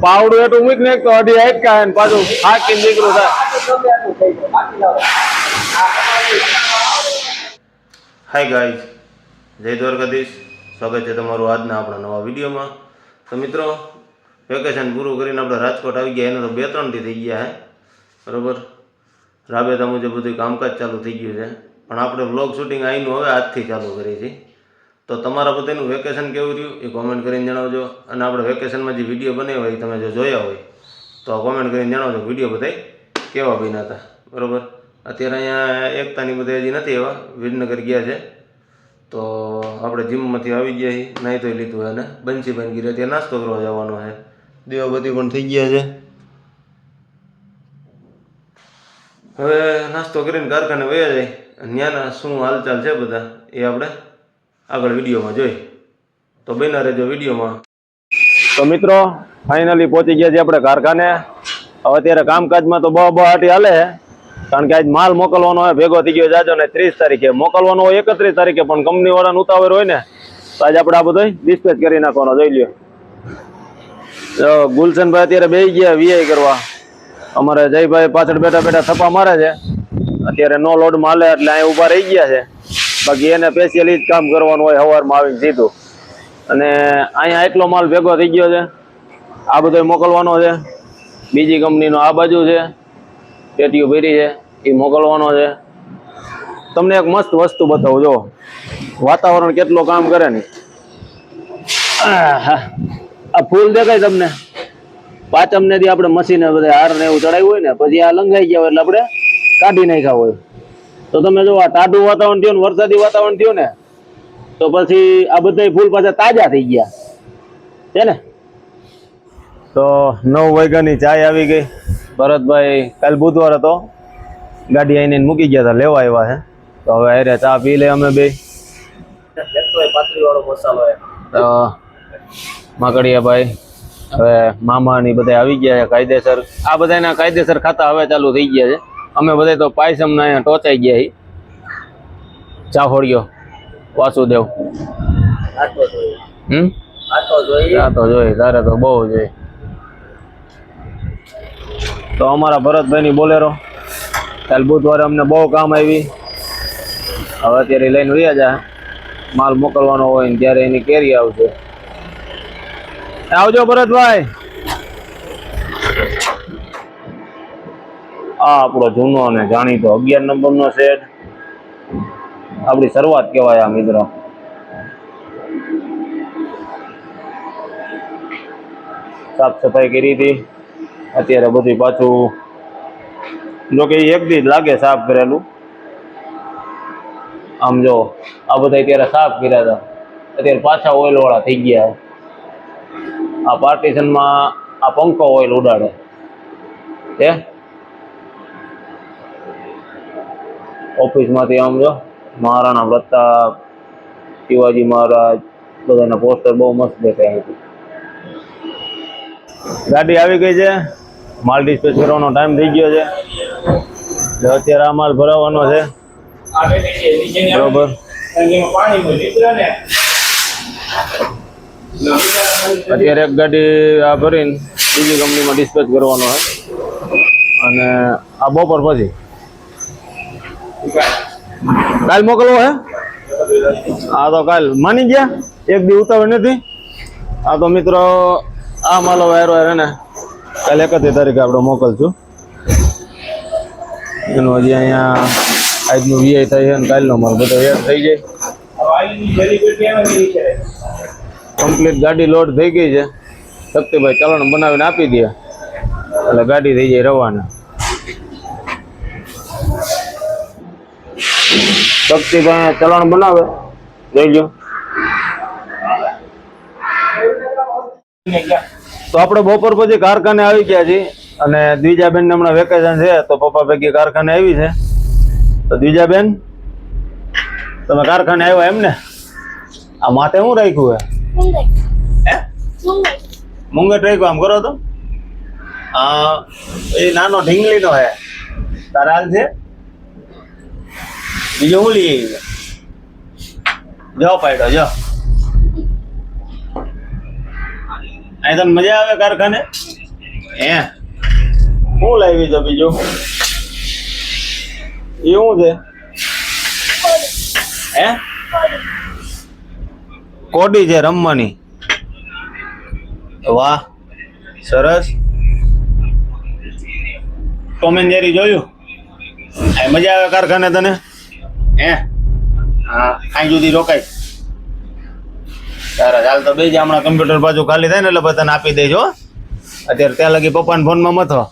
પાવડું એટલું મૂક ને તો અઢી હાઈટ કા ને પાછું હાકી નીકળું થાય. હાય ગાઈઝ, જય દ્વારકાધીશ. સ્વાગત છે તમારું આજના આપણા નવા વિડીયોમાં. તો મિત્રો, વેકેશન પૂરું કરીને આપણે રાજકોટ આવી ગયા. એને તો 2-3 દી થઈ ગયા હે, બરાબર. રાબેતા મુજબ બધું કામકાજ ચાલુ થઈ ગયું છે, પણ આપણે વ્લોગ શૂટિંગ અહીંનું હવે આજથી ચાલુ કરીએ છીએ. તો તમારા બધાનું વેકેશન કેવું રહ્યું એ કોમેન્ટ કરીને જણાવજો. અને આપણે વેકેશનમાં જે વિડીયો બનાવ્યો હોય તમે જો જોયા હોય તો કોમેન્ટ કરીને જણાવજો વિડીયો બધા કેવા બન્યા હતા, બરાબર. અત્યારે અહીંયા એકતાની બધા હજી નથી એવા, વિજનગર ગયા છે. તો આપણે જીમમાંથી આવી ગયા છીએ, નાહી ધોઈ લીધું અને બંસીભાઈ ગીરે ત્યાં નાસ્તો કરવા જવાનો છે. દીવાબત્તી પણ થઈ ગયા છે. હવે નાસ્તો કરીને કારખાને વયા જાય. ત્યાંના શું હાલચાલ છે બધા એ આપણે આગળ વિડીયોમાં જોઈ. તો બન્યા રહેજો વિડીયોમાં. તો મિત્રો, ફાઇનલી પહોંચી ગયા છીએ આપણે કારખાને. હવે અત્યારે કામકાજમાં તો બહુ હાટી હાલે છે, કારણ કે આજ માલ મોકલવાનો હોય, ભેગો થઈ ગયો જાજો ને 30 તારીખે મોકલવાનો હોય, 31 તારીખે, પણ કંપની વાળાને ઉતાવળ હોય ને તો આજે આપણે આ બધું ડિસ્પેચ કરી નાખવાનો. જોઈ લ્યો, ગુલશનભાઈ અત્યારે બેસી ગયા વીઆઈ કરવા. અમારે જયભાઈ પાછળ બેઠા બેઠા થપ્પા મારે છે. અત્યારે નો લોડમાં હાલે એટલે અહીં ઊભા રહી ગયા છે. બાકી એને સ્પેશિયલી જ કામ કરવાનું હોય સવારમાં આવીને સીધું. અને અહીંયા એટલો માલ ભેગો થઈ ગયો છે, આ બધો મોકલવાનો છે. બીજી કંપનીનો આ બાજુ છે, પેટીઓ ભરી છે, એ મોકલવાનો છે. તમને એક મસ્ત વસ્તુ બતાવું, જો વાતાવરણ કેટલો કામ કરે ને. આ ફૂલ દેખાય તમને? પાંચમને થી આપણે મશીને બધા હાર ને એવું ચડાવ્યું હોય ને, પછી આ લંઘાઈ ગયા હોય એટલે આપણે કાઢી નાખ્યા હોય. તો તમે જો આ ટાઢું વાતાવરણ થયું ને, વરસાદી વાતાવરણ થયું ને, તો પછી આ બધા ફૂલ પાછા તાજા થઈ ગયા છે ને. તો 9 વાગ્યાની ચાય આવી ગઈ. ભરતભાઈ કાલ બુધવાર હતો, ગાડી આવીને મૂકી ગયા હતા, લેવા આવ્યા છે. તો હવે અરે ચા પી લે અમે બે. માકડિયા ભાઈ, હવે મામા ની બધા આવી ગયા છે કાયદેસર. આ બધાના કાયદેસર ખાતા હવે ચાલુ થઈ ગયા છે. અમે બધા તો પાયસમ ના અહીંયા ટોચાઈ ગયા છીએ. ચાફોડિયો વાસુદેવ આ તો જોઈએ, તારે તો બહુ જોઈએ. તો અમારા ભરતભાઈ ની બોલેરો કાલ બુધવારે અમને બહુ કામ આવી. હવે અત્યારે લઈને વયા જાય. માલ મોકલવાનો હોય ને ત્યારે એની કેરી આવશે. આવજો ભરતભાઈ. આ આપણો જૂનો અને જાણીતો 11 નંબરનો સેટ. આપણી શરૂઆત કહેવાય આ મિત્રો. સાફ સફાઈ કરી હતી. અત્યારે બધું પાછું જોકે એક દી લાગે સાફ કરેલું. આમ જો આ બધા અત્યારે સાફ કર્યા હતા, અત્યારે પાછા ઓઇલ વાળા થઈ ગયા. આ પાર્ટીશનમાં આ પંખો ઓઇલ ઉડાડે છે. ઓફિસમાંથી આમ જો મહારાણા પ્રતાપ, શિવાજી મહારાજ બધાના પોસ્ટર બહુ મસ્ત દેખાય. ગાડી આવી ગઈ છે. માલ ડિસ્પેચ કરવાનો ટાઈમ થઈ ગયો છે. અત્યારે આ માલ ભરાવાનો છે, બરોબર. અત્યારે એક ગાડી આ ભરીને બીજી કંપનીમાં ડિસ્પેચ કરવાનો છે. અને આ બપોર પછી કાલ મોકલવો હે. હા તો કાલ માની ગયા, એક દી ઉતાવળ નથી. આ તો મિત્રો આ માલો વાયરો હે ને, કાલે 31 તારીખે આપણે મોકલશું. એનું હજી અહીંયા આજનું વીઆઈ થાય છે ને કાલનો માલ બધો એડ થઈ જાય. કમ્પ્લીટ ગાડી લોડ થઈ ગઈ છે. શક્તિભાઈ ચલણ બનાવીને આપી દે એટલે ગાડી થઈ જાય રવાના. શક્તિભાઈ ચલણ બનાવે, જોઈ લો. તો આપણે બપોર પછી કારખાને આવી ગયા છીએ. અને દ્વિજાબેન ને હમણાં વેકેશન છે તો પપ્પા ભેગી કારખાને આવી છે. તો દ્વિજાબેન, તમે કારખાને આવ્યા એમ ને? આ માથે શું રાખ્યું હે? મુંગટ રાખ્યું. આમ કરો તો એ નાનો ઢીંગલી નો હે. તારા હાલ છે બીજું હું લઈ આવી? જાઓ પાડો જાઓ. અહીં તમને મજા આવે કારખાને? હે શું લાવી છે બીજું એ શું છે હે કોડી છે રમવાની વાહ સરસ ટોમ એન્ડ જેરી જોયું આ મજા આવે કારખાને તને હે હા અહીં સુધી રોકાય તારા હાલ તો બે જ હમણાં કમ્પ્યુટર બાજુ ખાલી થાય ને એટલે બધાને આપી દેજો અત્યારે ત્યાં લગી પપ્પાના ફોનમાં મથો